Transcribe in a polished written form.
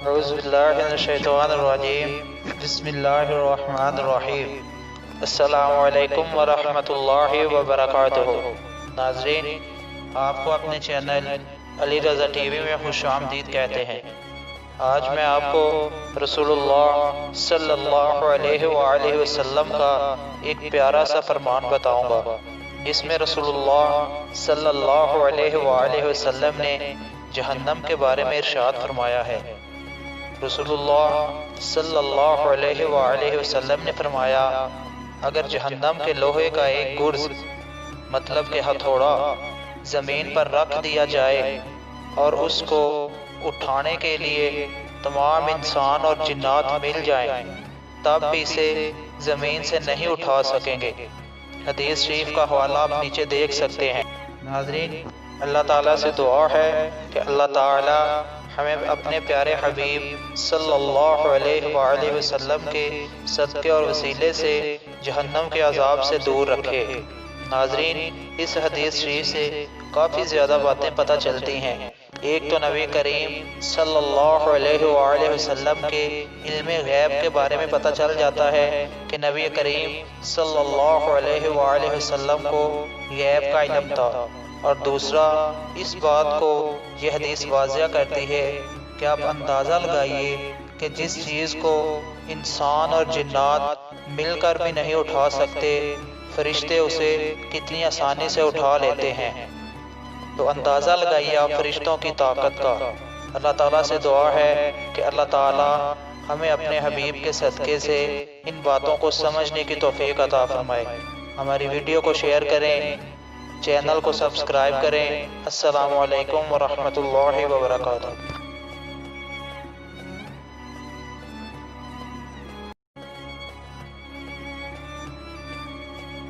اعوذ باللہ من الشیطان الرجیم بسم اللہ الرحمن الرحیم السلام علیکم ورحمۃ اللہ وبرکاتہ۔ ناظرین، آپ کو اپنے channel Ali Raza T V میں خوش آمدید کہتے ہیں۔ آج میں آپ کو رسول اللہ صلی اللہ علیہ وآلہ وسلم کا ایک پیارا سا فرمان بتاؤں گا، جس میں رسول اللہ صلی اللہ علیہ وآلہ وسلم نے جہنم کے بارے میں ارشاد فرمایا ہے۔ رسول اللہ صلی اللہ علیہ وآلہ وسلم نے فرمایا، اگر جہنم کے لوہے کا ایک گرز مطلب کہ ہتھوڑا زمین پر رکھ دیا جائے اور اس کو اٹھانے کے لیے تمام انسان اور جنات مل جائیں، تب بھی اسے زمین سے نہیں اٹھا سکیں گے۔ حدیث شریف کا حوالہ آپ نیچے دیکھ سکتے ہیں۔ ناظرین، اللہ تعالیٰ سے دعا ہے کہ اللہ تعالیٰ ہمیں اپنے پیارے حبیب صلی اللہ علیہ وآلہ وسلم کے صدقے اور وسیلے سے جہنم کے عذاب سے دور رکھے۔ ناظرین، اس حدیث شریف سے کافی زیادہ باتیں پتہ چلتی ہیں۔ ایک تو نبی کریم صلی اللہ علیہ وآلہ وسلم کے علم غیب کے بارے میں پتہ چل جاتا ہے کہ نبی کریم صلی اللہ علیہ وآلہ وسلم کو غیب کا علم تھا، اور دوسرا اس بات کو یہ حدیث واضح کرتی ہے کہ آپ اندازہ لگائیے کہ جس چیز کو انسان اور جنات مل کر بھی نہیں اٹھا سکتے، فرشتے اسے کتنی آسانی سے اٹھا لیتے ہیں۔ تو اندازہ لگائیے آپ فرشتوں کی طاقت کا۔ اللہ تعالیٰ سے دعا ہے کہ اللہ تعالیٰ ہمیں اپنے حبیب کے صدقے سے ان باتوں کو سمجھنے کی توفیق عطا فرمائے۔ ہماری ویڈیو کو شیئر کریں، چینل کو سبسکرائب کریں۔ السلام علیکم ورحمۃ اللہ وبرکاتہ۔